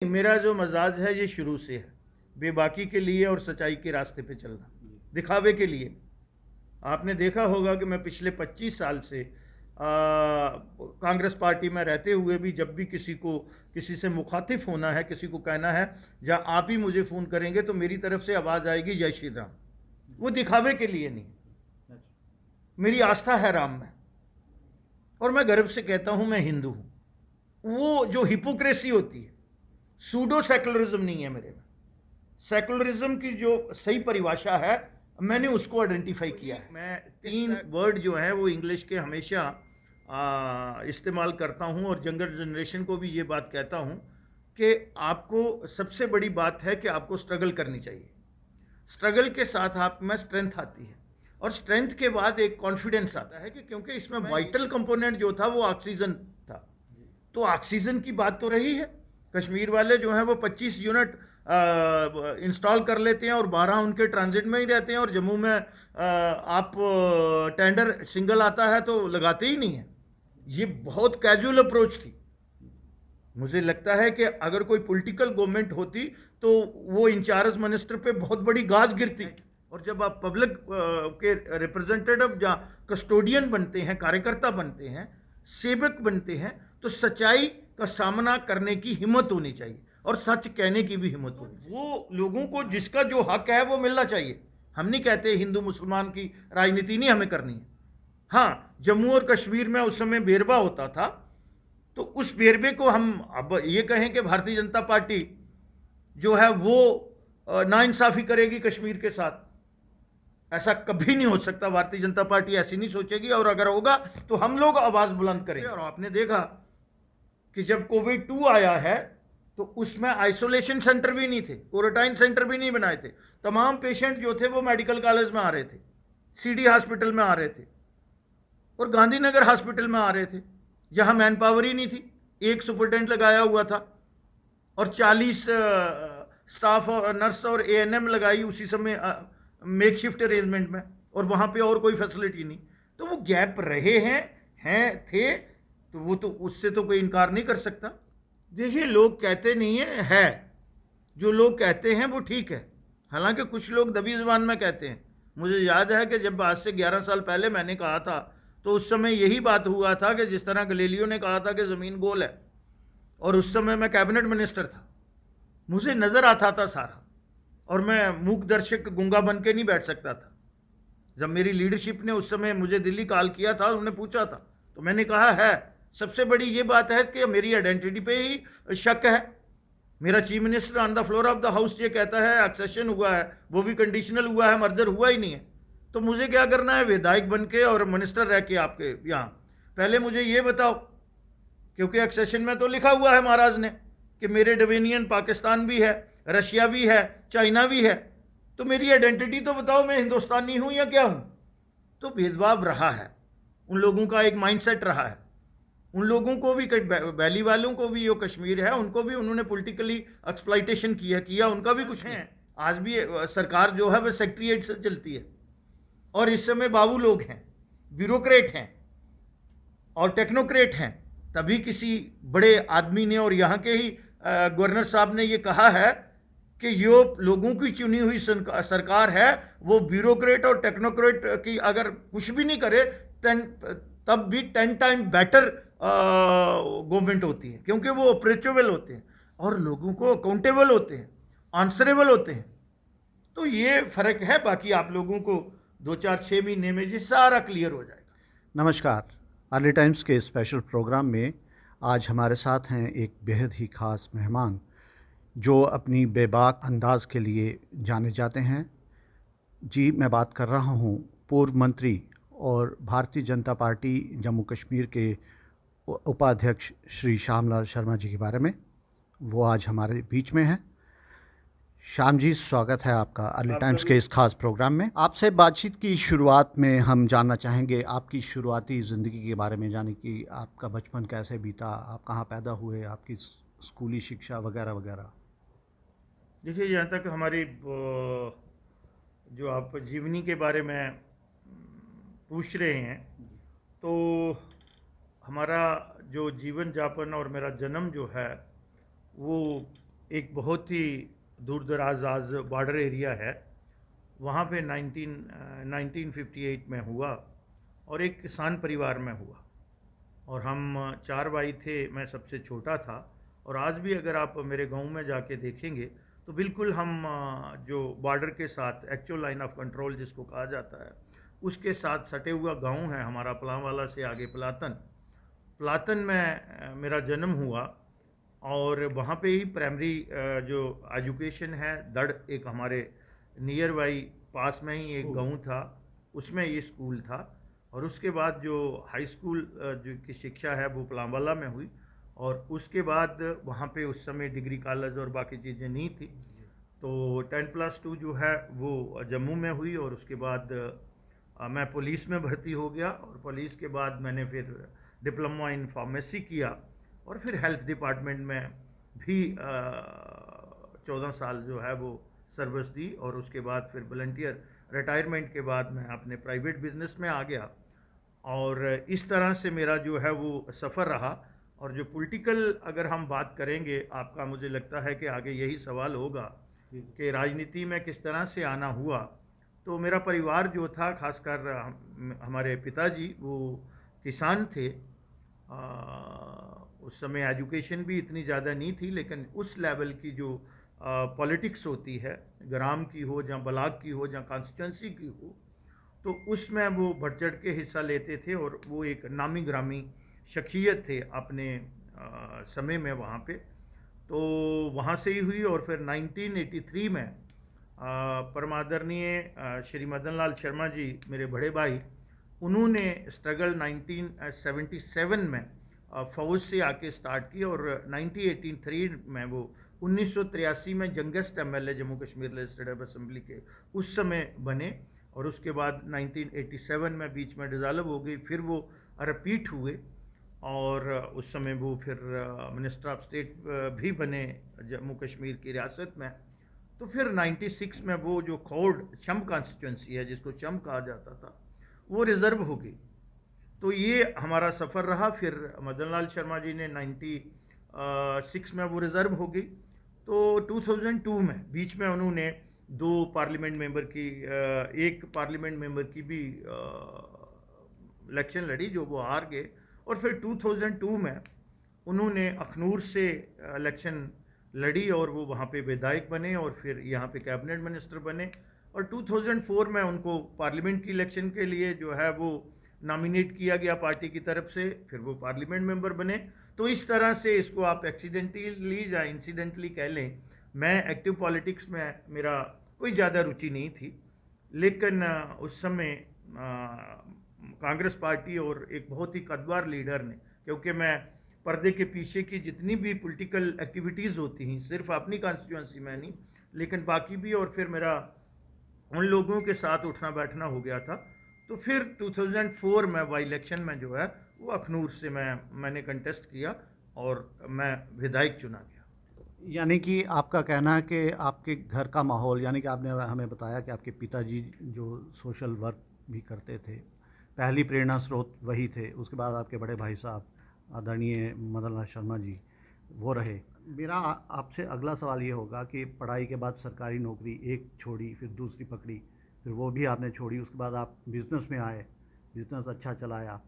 मेरा जो मजाज है ये शुरू से है, बेबाकी के लिए और सच्चाई के रास्ते पे चलना, दिखावे के लिए। आपने देखा होगा कि मैं पिछले 25 साल से कांग्रेस पार्टी में रहते हुए भी जब भी किसी से मुखातिब होना है, किसी को कहना है, जहाँ आप ही मुझे फ़ोन करेंगे तो मेरी तरफ से आवाज़ आएगी जय श्री राम। वो दिखावे के लिए नहीं, मेरी आस्था है राम में, और मैं गर्व से कहता हूँ मैं हिंदू हूँ। वो जो हिपोक्रेसी होती है, सूडो सेकुलरिज्म नहीं है मेरे में। सेकुलरिज्म की जो सही परिभाषा है मैंने उसको आइडेंटिफाई किया है। मैं 3 वर्ड जो है वो इंग्लिश के हमेशा इस्तेमाल करता हूँ, और यंगर जनरेशन को भी ये बात कहता हूँ कि आपको सबसे बड़ी बात है कि आपको स्ट्रगल करनी चाहिए। स्ट्रगल के साथ आप में स्ट्रेंथ आती है, और स्ट्रेंथ के बाद एक कॉन्फिडेंस आता है कि क्योंकि इसमें वाइटल कंपोनेंट जो था वो ऑक्सीजन था। तो ऑक्सीजन की बात तो रही है। कश्मीर वाले जो हैं वो 25 यूनिट इंस्टॉल कर लेते हैं और 12 उनके ट्रांजिट में ही रहते हैं, और जम्मू में आप टेंडर सिंगल आता है तो लगाते ही नहीं हैं। ये बहुत कैजुअल अप्रोच थी। मुझे लगता है कि अगर कोई पॉलिटिकल गवर्नमेंट होती तो वो इंचार्ज मिनिस्टर पे बहुत बड़ी गाज गिरती। और जब आप पब्लिक के रिप्रेजेंटेटिव या कस्टोडियन बनते हैं, कार्यकर्ता बनते हैं, सेवक बनते हैं, तो सच्चाई का सामना करने की हिम्मत होनी चाहिए और सच कहने की भी हिम्मत होनी चाहिए। वो लोगों को जिसका जो हक है वो मिलना चाहिए। हम नहीं कहते हिंदू मुसलमान की राजनीति नहीं हमें करनी है। हाँ, जम्मू और कश्मीर में उस समय बेरबा होता था, तो उस बेरबे को हम अब ये कहें कि भारतीय जनता पार्टी जो है वो नाइंसाफ़ी करेगी कश्मीर के साथ, ऐसा कभी नहीं हो सकता। भारतीय जनता पार्टी ऐसी नहीं सोचेगी, और अगर होगा तो हम लोग आवाज़ बुलंद करेंगे। और आपने देखा कि जब कोविड-2 आया है तो उसमें आइसोलेशन सेंटर भी नहीं थे, क्वारंटाइन सेंटर भी नहीं बनाए थे। तमाम पेशेंट जो थे वो मेडिकल कॉलेज में आ रहे थे, सीडी हॉस्पिटल में आ रहे थे, और गांधीनगर हॉस्पिटल में आ रहे थे, जहां मैन पावर ही नहीं थी। एक सुपरटेंडेंट लगाया हुआ था और 40 स्टाफ और नर्स और एएनएम लगाई उसी समय मेक शिफ्ट अरेंजमेंट में, और वहां पे और कोई फैसिलिटी नहीं। तो वो गैप रहे हैं थे, तो वो तो उससे तो कोई इनकार नहीं कर सकता। देखिए, लोग कहते नहीं है जो लोग कहते हैं वो ठीक है, हालांकि कुछ लोग दबी जुबान में कहते हैं। मुझे याद है कि जब आज से 11 साल पहले मैंने कहा था तो उस समय यही बात हुआ था कि जिस तरह गलीलियो ने कहा था कि ज़मीन गोल है, और उस समय मैं कैबिनेट मिनिस्टर था, मुझे नज़र आता था सारा, और मैं मूक दर्शक गूंगा बन के नहीं बैठ सकता था। जब मेरी लीडरशिप ने उस समय मुझे दिल्ली कॉल किया था, उन्होंने पूछा था, तो मैंने कहा है सबसे बड़ी ये बात है कि मेरी आइडेंटिटी पे ही शक है। मेरा chief minister on the floor of the house ये कहता है एक्सेशन हुआ है, वो भी कंडीशनल हुआ है, मर्जर हुआ ही नहीं है। तो मुझे क्या करना है, विधायक बन के और मिनिस्टर रह के आपके यहाँ? पहले मुझे ये बताओ, क्योंकि एक्सेशन में तो लिखा हुआ है महाराज ने कि मेरे डोमिनियन पाकिस्तान भी है, रशिया भी है, चाइना भी है, तो मेरी आइडेंटिटी तो बताओ, मैं हिंदुस्तानी हूँ या क्या हूँ? तो भेदभाव रहा है, उन लोगों का एक माइंडसेट रहा है। उन लोगों को भी, वैली वालों को भी, जो कश्मीर है उनको भी उन्होंने पॉलिटिकली एक्सप्लॉइटेशन किया, उनका भी कुछ है। आज भी सरकार जो है वह सेक्रेटरीट से चलती है, और इस समय बाबू लोग हैं, ब्यूरोक्रेट हैं और टेक्नोक्रेट हैं। तभी किसी बड़े आदमी ने और यहाँ के ही गवर्नर साहब ने ये कहा है कि जो लोगों की चुनी हुई सरकार है वो ब्यूरोक्रेट और टेक्नोक्रेट की अगर कुछ भी नहीं करे तब भी 10 टाइम बेटर गवर्नमेंट होती है, क्योंकि वो अप्रोचेबल होते हैं और लोगों को अकाउंटेबल होते हैं, आंसरेबल होते हैं। तो ये फ़र्क है। बाकी आप लोगों को 2-4-6 महीने में ये सारा क्लियर हो जाएगा। नमस्कार। अर्ली टाइम्स के स्पेशल प्रोग्राम में आज हमारे साथ हैं एक बेहद ही ख़ास मेहमान जो अपनी बेबाक अंदाज के लिए जाने जाते हैं। जी, मैं बात कर रहा हूं पूर्व मंत्री और भारतीय जनता पार्टी जम्मू कश्मीर के उपाध्यक्ष श्री श्यामलाल शर्मा जी के बारे में। वो आज हमारे बीच में हैं। श्याम जी, स्वागत है आपका अर्ली टाइम्स के इस खास प्रोग्राम में। आपसे बातचीत की शुरुआत में हम जानना चाहेंगे आपकी शुरुआती ज़िंदगी के बारे में, जाने कि आपका बचपन कैसे बीता, आप कहाँ पैदा हुए, आपकी स्कूली शिक्षा वगैरह वगैरह। देखिए, जहाँ तक हमारी जो आप जीवनी के बारे में पूछ रहे हैं, तो हमारा जो जीवन यापन और मेरा जन्म जो है वो एक बहुत ही दूर दराज आज बॉर्डर एरिया है, वहाँ पे 1958 में हुआ और एक किसान परिवार में हुआ और हम 4 भाई थे, मैं सबसे छोटा था। और आज भी अगर आप मेरे गांव में जाके देखेंगे तो बिल्कुल हम जो बॉर्डर के साथ एक्चुअल लाइन ऑफ कंट्रोल जिसको कहा जाता है उसके साथ सटे हुआ गांव है हमारा, पलांवाला से आगे पलातन। पलातन में मेरा जन्म हुआ और वहाँ पे ही प्राइमरी जो एजुकेशन है दड़, एक हमारे नियर बाई पास में ही एक गांव था, उसमें ये स्कूल था। और उसके बाद जो हाई स्कूल जो की शिक्षा है वो पलांवाला में हुई और उसके बाद वहाँ पे उस समय डिग्री कॉलेज और बाकी चीज़ें नहीं थी, तो 10+2 जो है वो जम्मू में हुई। और उसके बाद मैं पुलिस में भर्ती हो गया और पुलिस के बाद मैंने फिर डिप्लोमा इन फार्मेसी किया और फिर हेल्थ डिपार्टमेंट में भी 14 साल जो है वो सर्विस दी। और उसके बाद फिर वॉलंटियर रिटायरमेंट के बाद मैं अपने प्राइवेट बिजनेस में आ गया और इस तरह से मेरा जो है वो सफ़र रहा। और जो पॉलिटिकल अगर हम बात करेंगे, आपका मुझे लगता है कि आगे यही सवाल होगा कि राजनीति में किस तरह से आना हुआ, तो मेरा परिवार जो था, खासकर हमारे पिताजी वो किसान थे। उस समय एजुकेशन भी इतनी ज़्यादा नहीं थी, लेकिन उस लेवल की जो पॉलिटिक्स होती है, ग्राम की हो या ब्लॉक की हो या कॉन्स्टिट्यूंसी की हो, तो उसमें वो बढ़ चढ़ के हिस्सा लेते थे और वो एक नामी ग्रामी शख्सियत थे अपने समय में वहाँ पे। तो वहाँ से ही हुई और फिर 1983 में परमादरणीय श्री मदन लाल शर्मा जी, मेरे बड़े भाई, उन्होंने स्ट्रगल 1977 में फौज से आके स्टार्ट की और 1983 में वो 1983 में youngest MLA Jammu Kashmir legislative assembly के उस समय बने। और उसके बाद 1987 में बीच में डिसॉल्व हो गई, फिर वो रिपीट हुए और उस समय वो फिर मिनिस्टर ऑफ स्टेट भी बने जम्मू कश्मीर की रियासत में। तो फिर 96 में वो जो खौड चंब कॉन्स्टिट्यूंसी है, जिसको चंब कहा जाता था, वो रिज़र्व हो गई। तो ये हमारा सफ़र रहा। फिर मदन लाल शर्मा जी ने 96 में वो रिज़र्व हो गई। तो 2002 में बीच में उन्होंने 2 पार्लियामेंट मेंबर की, एक पार्लियामेंट मेंबर की भी इलेक्शन लड़ी जो वो हार गए। और फिर 2002 में उन्होंने अखनूर से इलेक्शन लड़ी और वो वहाँ पे विधायक बने और फिर यहाँ पे कैबिनेट मिनिस्टर बने। और 2004 में उनको पार्लियामेंट की इलेक्शन के लिए जो है वो नॉमिनेट किया गया पार्टी की तरफ से, फिर वो पार्लियामेंट मेंबर बने। तो इस तरह से इसको आप एक्सीडेंटली या इंसिडेंटली कह लें। मैं एक्टिव पॉलिटिक्स में मेरा कोई ज़्यादा रुचि नहीं थी, लेकिन उस समय कांग्रेस पार्टी और एक बहुत ही कद्दावर लीडर ने, क्योंकि मैं पर्दे के पीछे की जितनी भी पॉलिटिकल एक्टिविटीज़ होती हैं, सिर्फ अपनी कॉन्स्टिट्यूंसी में नहीं लेकिन बाकी भी, और फिर मेरा उन लोगों के साथ उठना बैठना हो गया था। तो फिर 2004 में बाई इलेक्शन में जो है वो अखनूर से मैंने कंटेस्ट किया और मैं विधायक चुना गया। यानी कि आपका कहना है कि आपके घर का माहौल, यानी कि आपने हमें बताया कि आपके पिताजी जो सोशल वर्क भी करते थे, पहली प्रेरणा स्रोत वही थे। उसके बाद आपके बड़े भाई साहब आदरणीय मदन लाल शर्मा जी वो रहे। मेरा आपसे अगला सवाल ये होगा कि पढ़ाई के बाद सरकारी नौकरी एक छोड़ी, फिर दूसरी पकड़ी, फिर वो भी आपने छोड़ी। उसके बाद आप बिज़नेस में आए, बिज़नेस अच्छा चलाया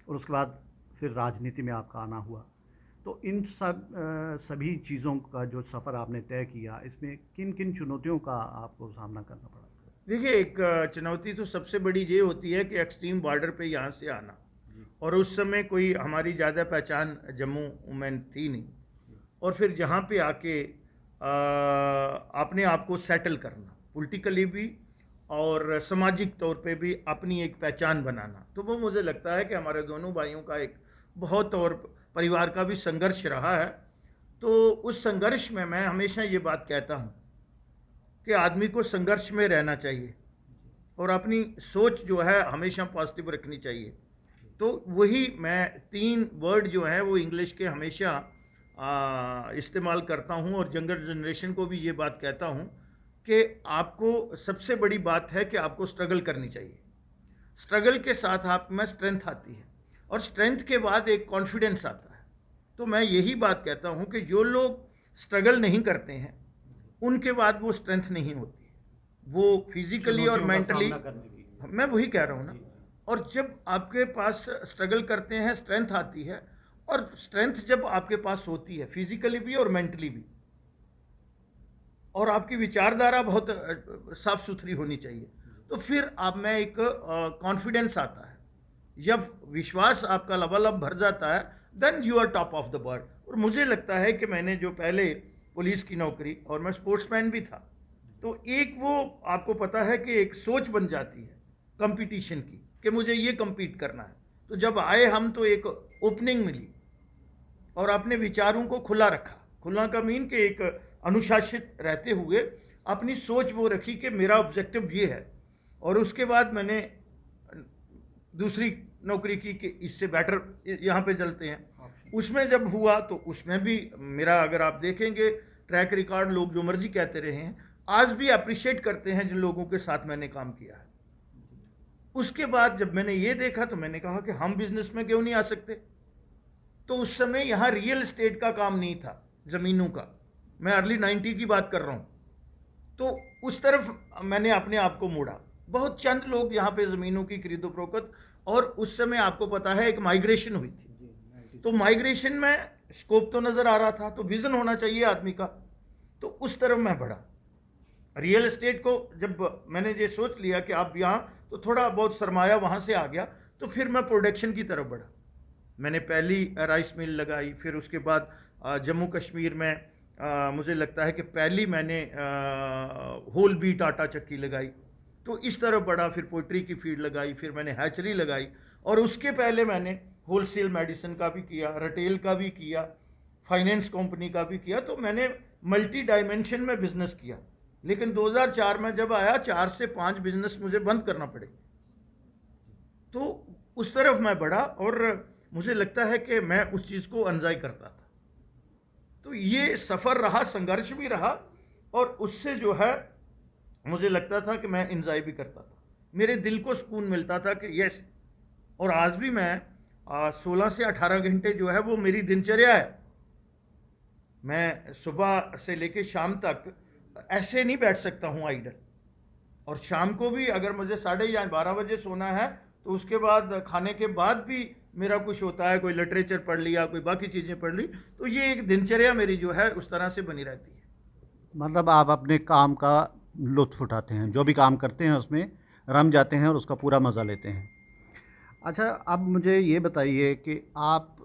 और उसके बाद फिर राजनीति में आपका आना हुआ। तो इन सभी चीज़ों का जो सफ़र आपने तय किया, इसमें किन किन चुनौतियों का आपको सामना करना पड़ा? देखिए, एक चुनौती तो सबसे बड़ी ये होती है कि एक्सट्रीम बॉर्डर पे यहाँ से आना, और उस समय कोई हमारी ज़्यादा पहचान जम्मू में थी नहीं, और फिर जहाँ पे आके अपने आप को सेटल करना, पॉलिटिकली भी और सामाजिक तौर पे भी अपनी एक पहचान बनाना। तो वो मुझे लगता है कि हमारे दोनों भाइयों का एक बहुत, और परिवार का भी संघर्ष रहा है। तो उस संघर्ष में मैं हमेशा ये बात कहता हूँ कि आदमी को संघर्ष में रहना चाहिए और अपनी सोच जो है हमेशा पॉजिटिव रखनी चाहिए। तो वही मैं 3 वर्ड जो है वो इंग्लिश के हमेशा इस्तेमाल करता हूँ और यंगर जनरेशन को भी ये बात कहता हूँ कि आपको सबसे बड़ी बात है कि आपको स्ट्रगल करनी चाहिए। स्ट्रगल के साथ आप में स्ट्रेंथ आती है और स्ट्रेंथ के बाद एक कॉन्फिडेंस आता है। तो मैं यही बात कहता हूँ कि जो लोग स्ट्रगल नहीं करते हैं उनके बाद वो स्ट्रेंथ नहीं होती है, वो फिजिकली और मेंटली, मैं वही कह रहा हूँ ना। और जब आपके पास स्ट्रगल करते हैं स्ट्रेंथ आती है, और स्ट्रेंथ जब आपके पास होती है फिजिकली भी और मेंटली भी, और आपकी विचारधारा बहुत साफ सुथरी होनी चाहिए, तो फिर आप में एक कॉन्फिडेंस आता है। जब विश्वास आपका लबालब भर जाता है then you are top of the world. और मुझे लगता है कि मैंने जो पहले पुलिस की नौकरी, और मैं स्पोर्ट्समैन भी था, तो एक वो आपको पता है कि एक सोच बन जाती है कंपटीशन की कि मुझे ये compete करना है। तो जब आए हम तो एक ओपनिंग मिली और अपने विचारों को खुला रखा। खुला का मीन कि एक अनुशासित रहते हुए अपनी सोच वो रखी कि मेरा ऑब्जेक्टिव ये है, और उसके बाद मैंने दूसरी नौकरी की कि इससे बेटर यहाँ पे चलते हैं। उसमें जब हुआ तो उसमें भी मेरा, अगर आप देखेंगे ट्रैक रिकॉर्ड, लोग जो मर्जी कहते रहे हैं, आज भी अप्रिशिएट करते हैं जिन लोगों के साथ मैंने काम किया है। उसके बाद जब मैंने ये देखा तो मैंने कहा कि हम बिजनेस में क्यों नहीं आ सकते। तो उस समय यहाँ रियल एस्टेट का काम नहीं था, ज़मीनों का, मैं अर्ली 90 की बात कर रहा हूँ। तो उस तरफ मैंने अपने आप को मोड़ा। बहुत चंद लोग यहाँ पे ज़मीनों की खरीदो फरोख्त, और उस समय आपको पता है एक माइग्रेशन हुई थी, तो माइग्रेशन में स्कोप तो नज़र आ रहा था, तो विज़न होना चाहिए आदमी का, तो उस तरफ मैं बढ़ा। रियल एस्टेट को जब मैंने ये सोच लिया कि आप यहाँ, तो थोड़ा बहुत सरमाया वहाँ से आ गया, तो फिर मैं प्रोडक्शन की तरफ बढ़ा। मैंने पहली राइस मिल लगाई, फिर उसके बाद जम्मू कश्मीर में मुझे लगता है कि पहली मैंने होल बीट आटा चक्की लगाई, तो इस तरफ बढ़ा। फिर पोल्ट्री की फीड लगाई, फिर मैंने हैचरी लगाई, और उसके पहले मैंने होलसेल मेडिसिन का भी किया, रिटेल का भी किया, फाइनेंस कंपनी का भी किया। तो मैंने मल्टी डायमेंशन में बिजनेस किया। लेकिन 2004 में जब आया, 4 से 5 बिजनेस मुझे बंद करना पड़े, तो उस तरफ मैं बढ़ा, और मुझे लगता है कि मैं उस चीज़ को एंजॉय करता था। तो ये सफ़र रहा, संघर्ष भी रहा, और उससे जो है मुझे लगता था कि मैं एंजॉय भी करता था, मेरे दिल को सुकून मिलता था कि यस। और आज भी मैं 16 से 18 घंटे जो है वो मेरी दिनचर्या है। मैं सुबह से लेकर शाम तक ऐसे नहीं बैठ सकता हूँ आइडल, और शाम को भी अगर मुझे 11:30 बजे सोना है, तो उसके बाद खाने के बाद भी मेरा कुछ होता है, कोई लिटरेचर पढ़ लिया, कोई बाकी चीज़ें पढ़ ली। तो ये एक दिनचर्या मेरी जो है उस तरह से बनी रहती है। मतलब आप अपने काम का लुत्फ़ उठाते हैं, जो भी काम करते हैं उसमें रम जाते हैं और उसका पूरा मज़ा लेते हैं। अच्छा, अब मुझे ये बताइए कि आप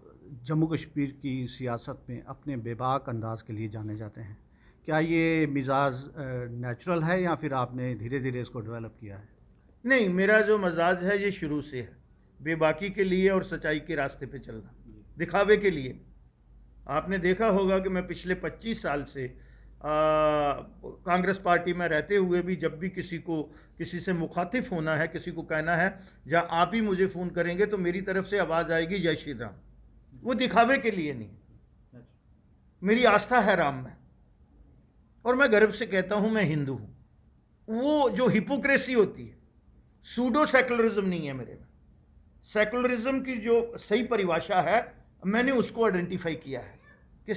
जम्मू कश्मीर की सियासत में अपने बेबाक अंदाज के लिए जाने जाते हैं। क्या ये मिजाज नेचुरल है या फिर आपने धीरे धीरे इसको डेवलप किया है? नहीं, मेरा जो मजाज है ये शुरू से है, बेबाकी के लिए और सच्चाई के रास्ते पे चलना, दिखावे के लिए। आपने देखा होगा कि मैं पिछले 25 साल से कांग्रेस पार्टी में रहते हुए भी जब भी किसी से मुखातिब होना है, किसी को कहना है या आप ही मुझे फ़ोन करेंगे, तो मेरी तरफ से आवाज़ आएगी जय श्री राम। वो दिखावे के लिए नहीं, मेरी आस्था है राम में, और मैं गर्व से कहता हूँ मैं हिंदू हूँ। वो जो हिपोक्रेसी होती है, सूडो सेकुलरिज्म नहीं है मेरे में। सेकुलरिज्म की जो सही परिभाषा है मैंने उसको आइडेंटिफाई किया है कि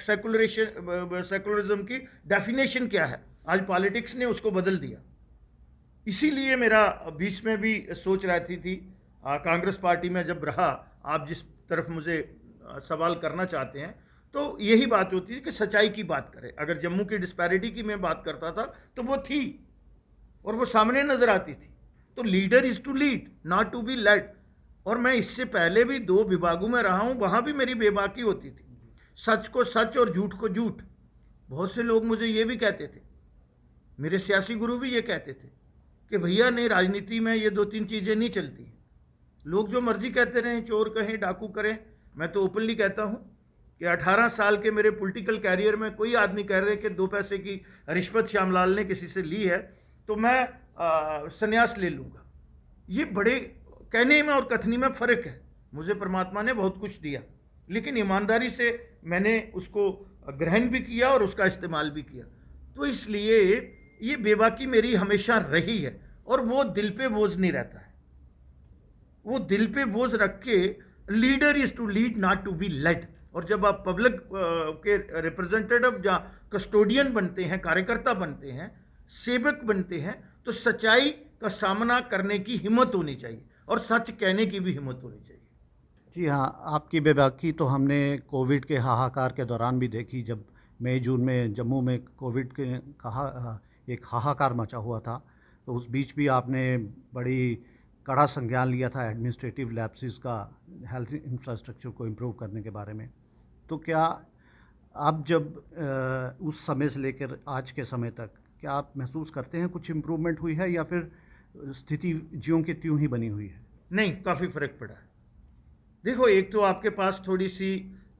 सेकुलरिज्म की डेफिनेशन क्या है। आज पॉलिटिक्स ने उसको बदल दिया। इसीलिए मेरा बीच में भी सोच रहती थी, कांग्रेस पार्टी में जब रहा, आप जिस तरफ मुझे सवाल करना चाहते हैं, तो यही बात होती है कि सच्चाई की बात करें। अगर जम्मू की डिस्पैरिटी की मैं बात करता था तो वो थी और वो सामने नजर आती थी। तो leader is to lead, not to be led. और मैं इससे पहले भी 2 विभागों में रहा हूं, वहां भी मेरी बेबाकी होती थी, सच को सच और झूठ को झूठ। बहुत से लोग मुझे ये भी कहते थे, मेरे सियासी गुरु भी ये कहते थे कि भैया नहीं, राजनीति में ये 2-3 चीज़ें नहीं चलती। लोग जो मर्जी कहते रहें, चोर कहें, डाकू करें, मैं तो ओपनली कहता हूँ कि 18 साल के मेरे पॉलिटिकल कैरियर में कोई आदमी कह रहे कि 2 पैसे की रिश्वत श्यामलाल ने किसी से ली है तो मैं संन्यास ले लूँगा। ये बड़े कहने में और कथनी में फ़र्क है। मुझे परमात्मा ने बहुत कुछ दिया, लेकिन ईमानदारी से मैंने उसको ग्रहण भी किया और उसका इस्तेमाल भी किया। तो इसलिए ये बेबाकी मेरी हमेशा रही है, और वो दिल पे बोझ नहीं रहता है। वो दिल पे बोझ रख के, leader is to lead not to be led. और जब आप पब्लिक के रिप्रेजेंटेटिव या कस्टोडियन बनते हैं, कार्यकर्ता बनते हैं, सेवक बनते हैं, तो सच्चाई का सामना करने की हिम्मत होनी चाहिए और सच कहने की भी हिम्मत होनी चाहिए। जी हाँ, आपकी बेबाकी तो हमने कोविड के हाहाकार के दौरान भी देखी, जब मई जून में जम्मू में कोविड के एक हाहाकार मचा हुआ था, तो उस बीच भी आपने बड़ी कड़ा संज्ञान लिया था एडमिनिस्ट्रेटिव लैप्सेस का, हेल्थ इंफ्रास्ट्रक्चर को इम्प्रूव करने के बारे में। तो क्या आप जब उस समय से लेकर आज के समय तक क्या आप महसूस करते हैं कुछ इम्प्रूवमेंट हुई है, या फिर स्थिति ज्यों की त्यों ही बनी हुई है? नहीं, काफ़ी फर्क पड़ा है। देखो, एक तो आपके पास थोड़ी सी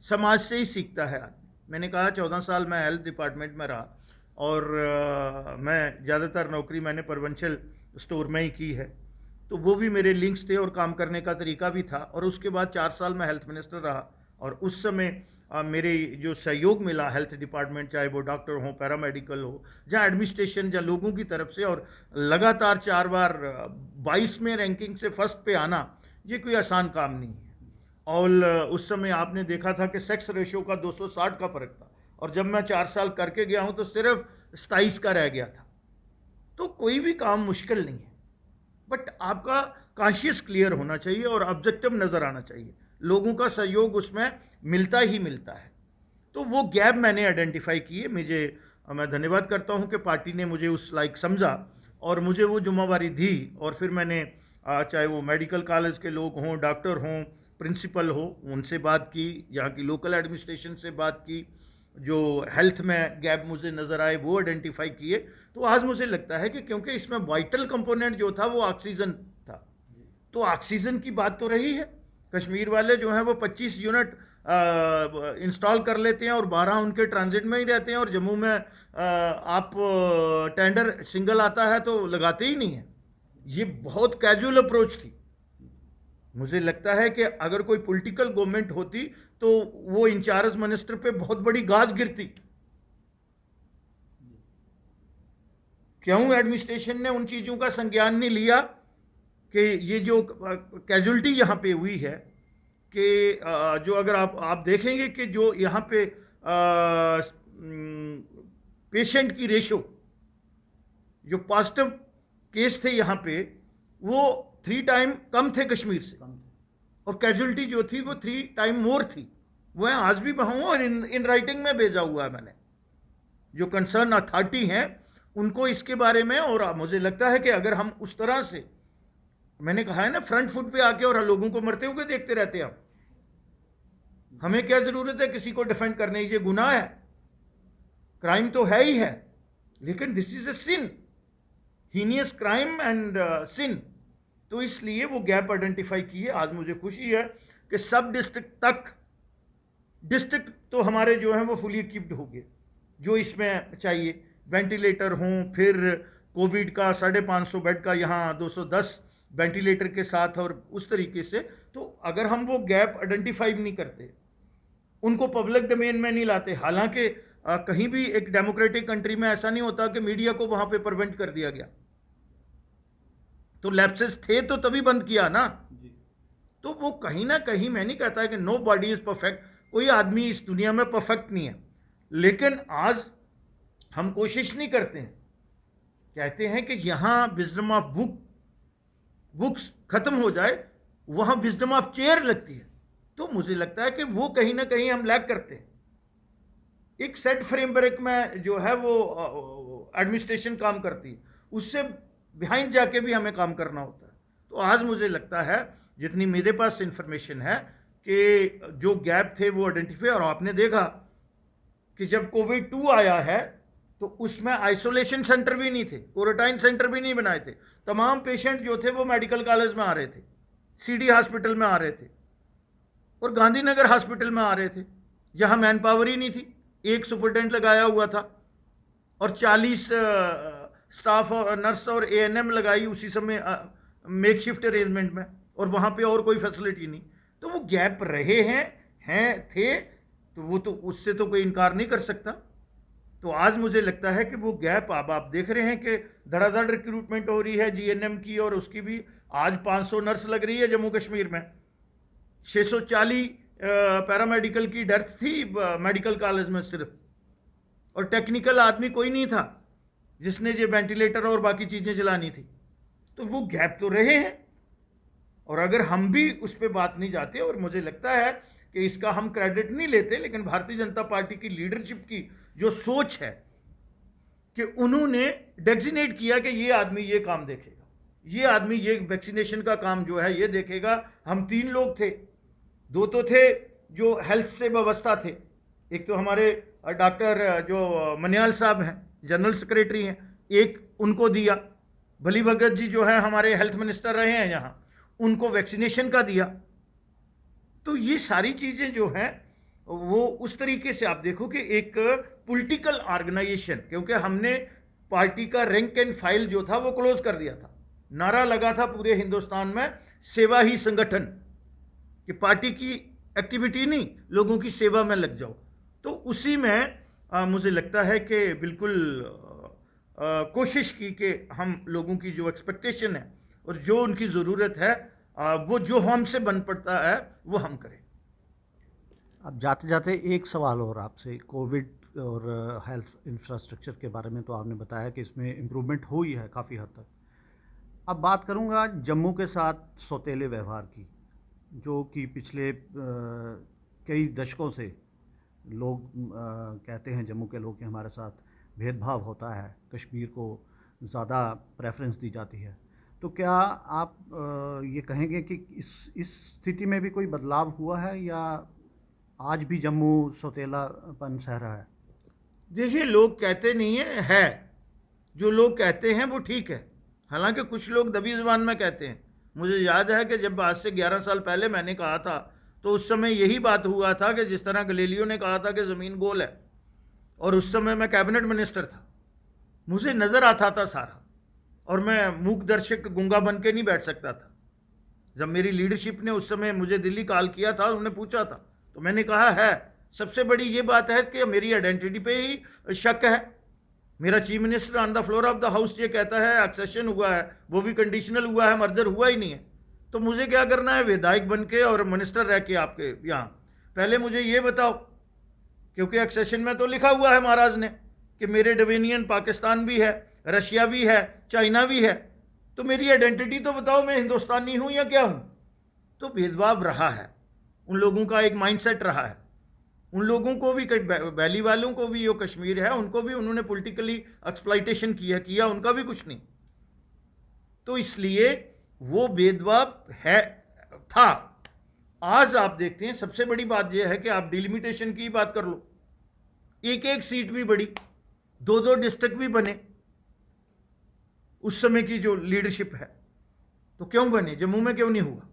समाज से ही सीखता है आदमी। मैंने कहा 14 साल मैं हेल्थ डिपार्टमेंट में रहा और मैं ज़्यादातर नौकरी मैंने प्रोविंशियल स्टोर में ही की है, तो वो भी मेरे लिंक्स थे और काम करने का तरीका भी था। और उसके बाद 4 साल मैं हेल्थ मिनिस्टर रहा और उस समय मेरे जो सहयोग मिला हेल्थ डिपार्टमेंट, चाहे वो डॉक्टर हो, पैरामेडिकल हो, या एडमिनिस्ट्रेशन या लोगों की तरफ से, और लगातार 4 बार 22 में रैंकिंग से फर्स्ट पे आना, ये कोई आसान काम नहीं है। और उस समय आपने देखा था कि सेक्स रेशियो का 260 का फर्क था, और जब मैं 4 साल करके गया हूं तो सिर्फ 27 का रह गया था। तो कोई भी काम मुश्किल नहीं है, बट आपका कॉन्शियस क्लियर होना चाहिए और ऑब्जेक्टिव नज़र आना चाहिए। लोगों का सहयोग उसमें मिलता ही मिलता है। तो वो गैप मैंने आइडेंटिफाई किए। मैं धन्यवाद करता हूं कि पार्टी ने मुझे उस लायक समझा और मुझे वो जिम्मेवारी दी। और फिर मैंने चाहे वो मेडिकल कॉलेज के लोग हों, डॉक्टर हों, प्रिंसिपल हो, उनसे बात की, यहाँ की लोकल एडमिनिस्ट्रेशन से बात की, जो हेल्थ में गैप मुझे नज़र आए वो आइडेंटिफाई किए। तो आज मुझे लगता है कि क्योंकि इसमें वाइटल कंपोनेंट जो था वो ऑक्सीजन था, तो ऑक्सीजन की बात तो रही है। कश्मीर वाले जो हैं वो 25 यूनिट इंस्टॉल कर लेते हैं और 12 उनके ट्रांजिट में ही रहते हैं, और जम्मू में आप टेंडर सिंगल आता है तो लगाते ही नहीं है। ये बहुत कैजुअल अप्रोच थी। मुझे लगता है कि अगर कोई पॉलिटिकल गवर्नमेंट होती तो वो इंचार्ज मिनिस्टर पे बहुत बड़ी गाज गिरती। क्यों एडमिनिस्ट्रेशन ने उन चीज़ों का संज्ञान नहीं लिया कि ये जो कैजुअलिटी यहाँ पे हुई है, कि जो अगर आप देखेंगे कि जो यहाँ पे पेशेंट की रेशो, जो पॉजिटिव केस थे यहाँ पे, वो 3 टाइम कम थे कश्मीर से, और कैजुअलिटी जो थी वो 3 टाइम मोर थी। वो है, आज भी वहाँ हूँ और इन राइटिंग में भेजा हुआ है मैंने, जो कंसर्न अथॉरिटी हैं उनको इसके बारे में। और मुझे लगता है कि अगर हम उस तरह से, मैंने कहा है ना, फ्रंट फुट पे आके और लोगों को मरते हुए देखते रहते हैं, हमें क्या जरूरत है किसी को डिफेंड करने की? ये गुनाह है, क्राइम तो है ही है, लेकिन this is a sin, heinous crime and sin. तो इसलिए वो गैप आइडेंटिफाई किए। आज मुझे खुशी है कि सब डिस्ट्रिक्ट तक, डिस्ट्रिक्ट तो हमारे जो हैं वो फुली इक्विप्ड हो गए, जो इसमें चाहिए, वेंटिलेटर हों, फिर कोविड का 550 बेड का यहाँ 210 वेंटिलेटर के साथ, और उस तरीके से। तो अगर हम वो गैप आइडेंटिफाई नहीं करते, उनको पब्लिक डोमेन में नहीं लाते, हालांकि कहीं भी एक डेमोक्रेटिक कंट्री में ऐसा नहीं होता कि मीडिया को वहां पे प्रिवेंट कर दिया गया। तो लैप्सेस थे तो तभी बंद किया ना। तो वो कहीं ना कहीं, मैं नहीं कहता कि नो बॉडी इज परफेक्ट, कोई आदमी इस दुनिया में परफेक्ट नहीं है, लेकिन आज हम कोशिश नहीं करते हैं। कहते हैं कि यहाँ विजडम ऑफ बुक्स खत्म हो जाए, वहाँ विजडम ऑफ चेयर लगती है। तो मुझे लगता है कि वो कहीं ना कहीं हम लैग करते हैं। एक सेट फ्रेमवर्क में जो है वो एडमिनिस्ट्रेशन काम करती है, उससे बिहाइंड जाके भी हमें काम करना होता है। तो आज मुझे लगता है, जितनी मेरे पास इंफॉर्मेशन है, कि जो गैप थे वो आइडेंटिफाई। और आपने देखा कि जब कोविड 2 आया है तो उसमें आइसोलेशन सेंटर भी नहीं थे, क्वारंटाइन सेंटर भी नहीं बनाए थे। तमाम पेशेंट जो थे वो मेडिकल कॉलेज में आ रहे थे, सीडी हॉस्पिटल में आ रहे थे, और गांधीनगर हॉस्पिटल में आ रहे थे, जहां मैन पावर ही नहीं थी। एक सुपरटेंडेंट लगाया हुआ था और 40 स्टाफ और नर्स और एएनएम लगाई उसी समय मेक शिफ्ट अरेंजमेंट में, और वहाँ पे और कोई फैसिलिटी नहीं। तो वो गैप रहे हैं थे, तो वो तो उससे तो कोई इनकार नहीं कर सकता। तो आज मुझे लगता है कि वो गैप, अब आप देख रहे हैं कि धड़ाधड़ रिक्रूटमेंट हो रही है जीएनएम की, और उसकी भी आज 500 नर्स लग रही है जम्मू कश्मीर में, 640 पैरामेडिकल की डेथ थी मेडिकल कॉलेज में सिर्फ, और टेक्निकल आदमी कोई नहीं था जिसने ये वेंटिलेटर और बाकी चीज़ें चलानी थी। तो वो गैप तो रहे हैं, और अगर हम भी उस पर बात नहीं जाते, और मुझे लगता है कि इसका हम क्रेडिट नहीं लेते, लेकिन भारतीय जनता पार्टी की लीडरशिप की जो सोच है कि उन्होंने डेजिग्नेट किया कि ये आदमी ये काम देखेगा, ये आदमी ये वैक्सीनेशन का काम जो है ये देखेगा। हम 3 लोग थे, 2 तो थे जो हेल्थ से व्यवस्था थे, एक तो हमारे डॉक्टर जो मनियाल साहब हैं, जनरल सेक्रेटरी हैं, एक उनको दिया। भली भगत जी जो है हमारे हेल्थ मिनिस्टर रहे हैं यहाँ, उनको वैक्सीनेशन का दिया। तो ये सारी चीज़ें जो हैं वो उस तरीके से आप देखो कि एक पॉलिटिकल ऑर्गेनाइजेशन, क्योंकि हमने पार्टी का रैंक एंड फाइल जो था वो क्लोज कर दिया था। नारा लगा था पूरे हिंदुस्तान में, सेवा ही संगठन, कि पार्टी की एक्टिविटी नहीं, लोगों की सेवा में लग जाओ। तो उसी में मुझे लगता है कि बिल्कुल कोशिश की कि हम लोगों की जो एक्सपेक्टेशन है और जो उनकी ज़रूरत है वो जो हमसे बन पड़ता है वो हम करें। अब जाते जाते एक सवाल और आपसे, कोविड और हेल्थ इंफ्रास्ट्रक्चर के बारे में तो आपने बताया कि इसमें इम्प्रूवमेंट हुई है काफ़ी हद तक। अब बात करूंगा जम्मू के साथ सौतेले व्यवहार की, जो कि पिछले कई दशकों से लोग कहते हैं, जम्मू के लोग, कि हमारे साथ भेदभाव होता है, कश्मीर को ज़्यादा प्रेफरेंस दी जाती है। तो क्या आप ये कहेंगे कि इस स्थिति में भी कोई बदलाव हुआ है, या आज भी जम्मू सौतेलापन सह रहा है? देखिए, लोग कहते नहीं है जो लोग कहते हैं वो ठीक है, हालांकि कुछ लोग दबी ज़बान में कहते हैं। मुझे याद है कि जब आज से 11 साल पहले मैंने कहा था, तो उस समय यही बात हुआ था कि जिस तरह गलीलियो ने कहा था कि ज़मीन गोल है, और उस समय मैं कैबिनेट मिनिस्टर था, मुझे नज़र आता था सारा, और मैं मूक दर्शक गूंगा बन के नहीं बैठ सकता था। जब मेरी लीडरशिप ने उस समय मुझे दिल्ली कॉल किया था, उन्होंने पूछा था, तो मैंने कहा है सबसे बड़ी ये बात है कि मेरी आइडेंटिटी पे ही शक है। मेरा chief minister on the floor of the house ये कहता है एक्सेशन हुआ है, वो भी कंडीशनल हुआ है, मर्जर हुआ ही नहीं है। तो मुझे क्या करना है, विधायक बन के और मिनिस्टर रह के आपके यहाँ? पहले मुझे ये बताओ, क्योंकि एक्सेशन में तो लिखा हुआ है महाराज ने कि मेरे डोमिनियन पाकिस्तान भी है, रशिया भी है, चाइना भी है, तो मेरी आइडेंटिटी तो बताओ, मैं हिंदुस्तानी हूँ या क्या हूँ? तो भेदभाव रहा है, उन लोगों का एक माइंडसेट रहा है। उन लोगों को भी, वैली वालों को भी, जो कश्मीर है उनको भी उन्होंने पॉलिटिकली एक्सप्लॉइटेशन किया, उनका भी कुछ नहीं। तो इसलिए वो भेदभाव है, था। आज आप देखते हैं सबसे बड़ी बात यह है कि आप डिलिमिटेशन की बात कर लो, एक एक सीट भी बढ़ी, 2-2 डिस्ट्रिक्ट भी बने। उस समय की जो लीडरशिप है, तो क्यों बने? जम्मू में क्यों नहीं हुआ?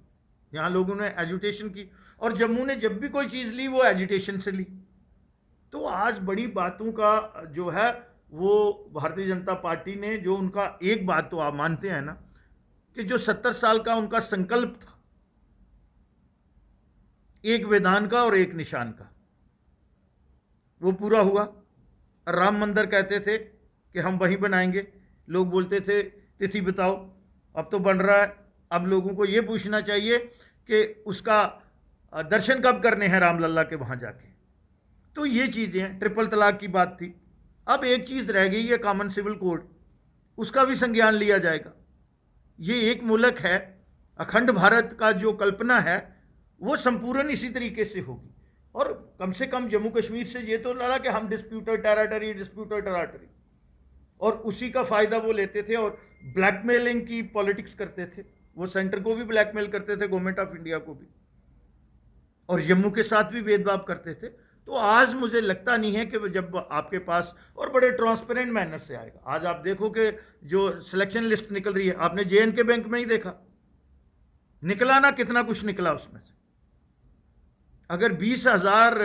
यहाँ लोगों ने एजुटेशन की, और जम्मू ने जब भी कोई चीज़ ली वो एजुटेशन से ली। तो आज बड़ी बातों का जो है वो भारतीय जनता पार्टी ने, जो उनका एक बात तो आप मानते हैं ना कि जो 70 साल का उनका संकल्प था, एक वेदान का और एक निशान का, वो पूरा हुआ। राम मंदिर कहते थे कि हम वहीं बनाएंगे, लोग बोलते थे तिथि बताओ, अब तो बन रहा है। अब लोगों को ये पूछना चाहिए कि उसका दर्शन कब करने हैं रामलला के वहाँ जाके। तो ये चीज़ें, ट्रिपल तलाक की बात थी। अब एक चीज़ रह गई है, कॉमन सिविल कोड, उसका भी संज्ञान लिया जाएगा। ये एक मुल्क है, अखंड भारत का जो कल्पना है वो संपूर्ण इसी तरीके से होगी। और कम से कम जम्मू कश्मीर से ये तो लड़ा कि हम डिस्प्यूटेड टेरिटरी, और उसी का फ़ायदा वो लेते थे और ब्लैकमेलिंग की पॉलिटिक्स करते थे। वो सेंटर को भी ब्लैकमेल करते थे, गवर्नमेंट ऑफ इंडिया को भी, और जम्मू के साथ भी भेदभाव करते थे। तो आज मुझे लगता नहीं है कि जब आपके पास, और बड़े ट्रांसपेरेंट मैनर से आएगा। आज आप देखो कि जो सिलेक्शन लिस्ट निकल रही है, आपने JNK बैंक में ही देखा, निकला ना, कितना कुछ निकला उसमें से। अगर 20,000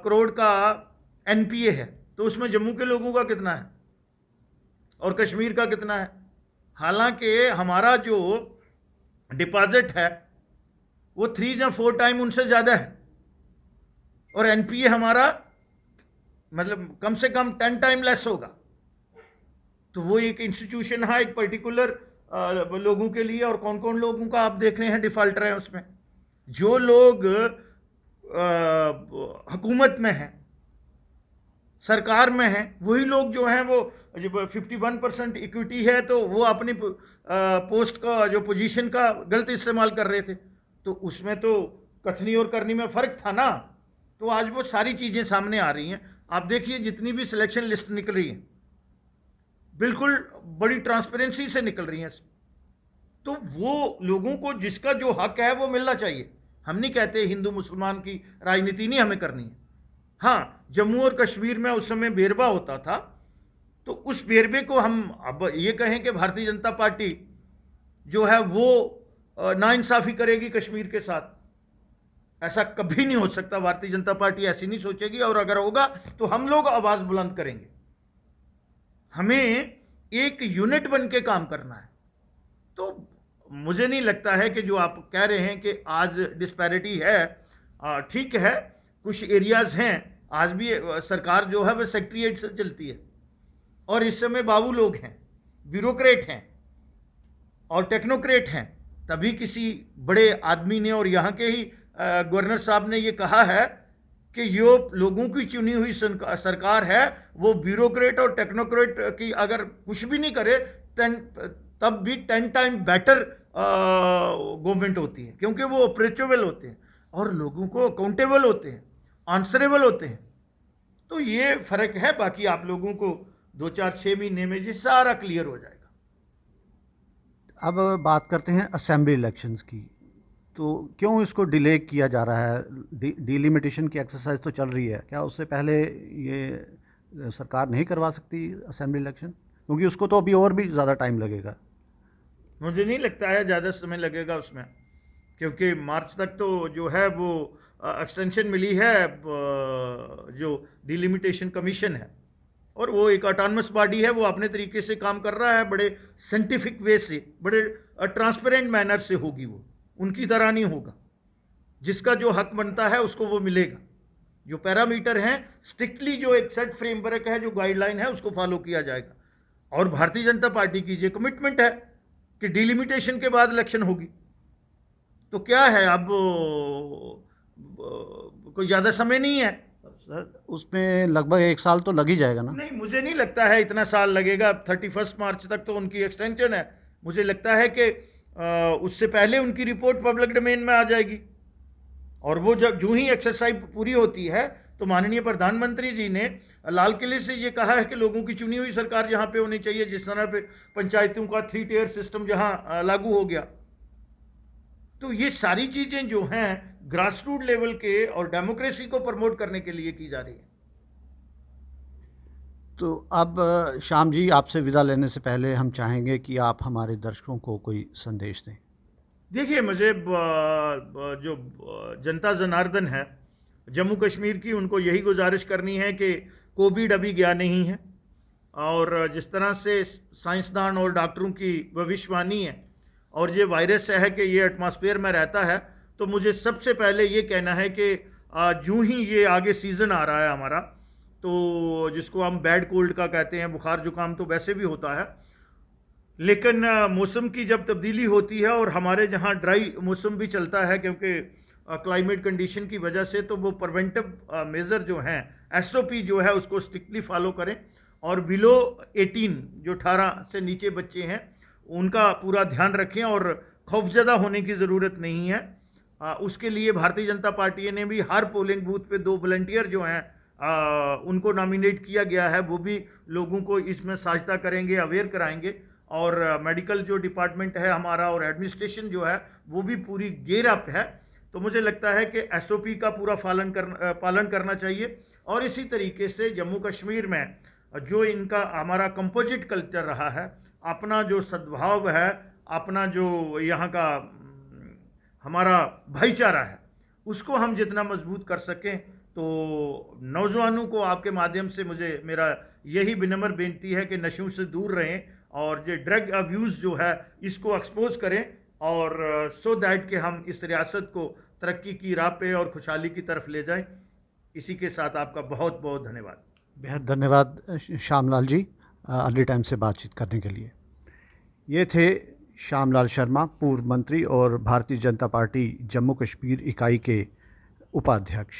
करोड़ का NPA है तो उसमें जम्मू के लोगों का कितना है और कश्मीर का कितना है? हालांकि हमारा जो डिपॉजिट है वो 3 या 4 टाइम उनसे ज़्यादा है, और NPA हमारा मतलब कम से कम 10 टाइम लेस होगा। तो वो एक इंस्टीट्यूशन है एक पर्टिकुलर लोगों के लिए, और कौन कौन लोगों का आप देख रहे हैं डिफॉल्टर है उसमें। जो लोग हुकूमत में हैं, सरकार में हैं, वही लोग जो हैं वो जब 51% इक्विटी है तो वो अपनी पोस्ट का जो पोजीशन का गलत इस्तेमाल कर रहे थे, तो उसमें तो कथनी और करनी में फ़र्क था ना। तो आज वो सारी चीज़ें सामने आ रही हैं। आप देखिए जितनी भी सिलेक्शन लिस्ट निकल रही है बिल्कुल बड़ी ट्रांसपेरेंसी से निकल रही हैं, तो वो लोगों को जिसका जो हक है वो मिलना चाहिए। हम नहीं कहते हिंदू मुसलमान की राजनीति नहीं हमें करनी है। हाँ, जम्मू और कश्मीर में उस समय बेरबा होता था, तो उस बेरबे को हम अब ये कहें कि भारतीय जनता पार्टी जो है वो नाइंसाफ़ी करेगी कश्मीर के साथ, ऐसा कभी नहीं हो सकता। भारतीय जनता पार्टी ऐसी नहीं सोचेगी, और अगर होगा तो हम लोग आवाज़ बुलंद करेंगे। हमें एक यूनिट बन के काम करना है। तो मुझे नहीं लगता है कि जो आप कह रहे हैं कि आज डिस्पैरिटी है, ठीक है, कुछ एरियाज़ हैं आज भी सरकार जो है वह सेक्रेटरीट से चलती है, और इस समय बाबू लोग हैं, ब्यूरोक्रेट हैं और टेक्नोक्रेट हैं। तभी किसी बड़े आदमी ने और यहाँ के ही गवर्नर साहब ने ये कहा है कि ये लोगों की चुनी हुई सरकार है, वो ब्यूरोक्रेट और टेक्नोक्रेट की अगर कुछ भी नहीं करे तब भी 10 टाइम बेटर गवर्नमेंट होती है, क्योंकि वो अप्रोचेबल होते हैं और लोगों को अकाउंटेबल होते हैं, आंसरेबल होते हैं। तो ये फ़र्क है। बाकी आप लोगों को 2-4-6 महीने में ये सारा क्लियर हो जाएगा। अब बात करते हैं असेंबली इलेक्शंस की। तो क्यों इसको डिले किया जा रहा है? डिलिमिटेशन की एक्सरसाइज तो चल रही है, क्या उससे पहले ये सरकार नहीं करवा सकती असेंबली इलेक्शन? क्योंकि उसको तो अभी और भी ज़्यादा टाइम लगेगा। मुझे नहीं लगता है ज़्यादा समय लगेगा उसमें, क्योंकि मार्च तक तो जो है वो एक्सटेंशन मिली है जो डिलिमिटेशन कमीशन है, और वो एक ऑटोनमस बॉडी है, वो अपने तरीके से काम कर रहा है, बड़े साइंटिफिक वे से, बड़े ट्रांसपेरेंट मैनर से होगी। वो उनकी तरह नहीं होगा। जिसका जो हक बनता है उसको वो मिलेगा। जो पैरामीटर हैं स्ट्रिक्टली, जो एक सेट फ्रेमवर्क है, जो गाइडलाइन है, उसको फॉलो किया जाएगा। और भारतीय जनता पार्टी की ये कमिटमेंट है कि डिलिमिटेशन के बाद इलेक्शन होगी। तो क्या है, अब कोई ज़्यादा समय नहीं है सर, उसमें लगभग 1 साल तो लग ही जाएगा ना? नहीं, मुझे नहीं लगता है इतना साल लगेगा। 31 मार्च तक तो उनकी एक्सटेंशन है। मुझे लगता है कि उससे पहले उनकी रिपोर्ट पब्लिक डोमेन में आ जाएगी, और वो जब जो ही एक्सरसाइज पूरी होती है तो माननीय प्रधानमंत्री जी ने लाल किले से ये कहा है कि लोगों की चुनी हुई सरकार यहाँ पे होनी चाहिए, जिस तरह पे पंचायतों का 3 टियर सिस्टम जहाँ लागू हो गया। तो ये सारी चीज़ें जो हैं ग्रास रूट लेवल के और डेमोक्रेसी को प्रमोट करने के लिए की जा रही है। तो अब श्याम जी, आपसे विदा लेने से पहले हम चाहेंगे कि आप हमारे दर्शकों को कोई संदेश दें। देखिए, मुझे जो जनता जनार्दन है जम्मू कश्मीर की, उनको यही गुजारिश करनी है कि कोविड अभी गया नहीं है, और जिस तरह से साइंसदान और डॉक्टरों की भविष्यवाणी है, और ये वायरस है कि ये एटमॉस्फेयर में रहता है, तो मुझे सबसे पहले ये कहना है कि यूं ही ये आगे सीज़न आ रहा है हमारा, तो जिसको हम बैड कोल्ड का कहते हैं, बुखार जुकाम तो वैसे भी होता है, लेकिन मौसम की जब तब्दीली होती है और हमारे जहाँ ड्राई मौसम भी चलता है क्योंकि क्लाइमेट कंडीशन की वजह से, तो वो प्रिवेंटिव मेज़र जो हैं, SOP जो है उसको स्ट्रिक्टली फॉलो करें, और बिलो 18 जो 18 से नीचे बच्चे हैं उनका पूरा ध्यान रखें, और खौफजदा होने की ज़रूरत नहीं है। उसके लिए भारतीय जनता पार्टी ने भी हर पोलिंग बूथ पे 2 वॉलंटियर जो हैं उनको नॉमिनेट किया गया है, वो भी लोगों को इसमें सहायता करेंगे, अवेयर कराएंगे, और मेडिकल जो डिपार्टमेंट है हमारा और एडमिनिस्ट्रेशन जो है वो भी पूरी गेयर अप है। तो मुझे लगता है कि SOP का पूरा पालन करना चाहिए। और इसी तरीके से जम्मू कश्मीर में जो इनका हमारा कंपोजिट कल्चर रहा है, अपना जो सद्भाव है, अपना जो यहाँ का हमारा भाईचारा है, उसको हम जितना मजबूत कर सकें, तो नौजवानों को आपके माध्यम से मेरा यही विनम्र बेनती है कि नशों से दूर रहें, और जो ड्रग अब्यूज़ जो है इसको एक्सपोज करें, और सो दैट कि हम इस रियासत को तरक्की की राह पे और खुशहाली की तरफ ले जाएं। इसी के साथ आपका बहुत बहुत धन्यवाद। बेहद धन्यवाद श्यामलाल जी, अर्ली टाइम से बातचीत करने के लिए। ये थे श्यामलाल शर्मा, पूर्व मंत्री और भारतीय जनता पार्टी जम्मू कश्मीर इकाई के उपाध्यक्ष।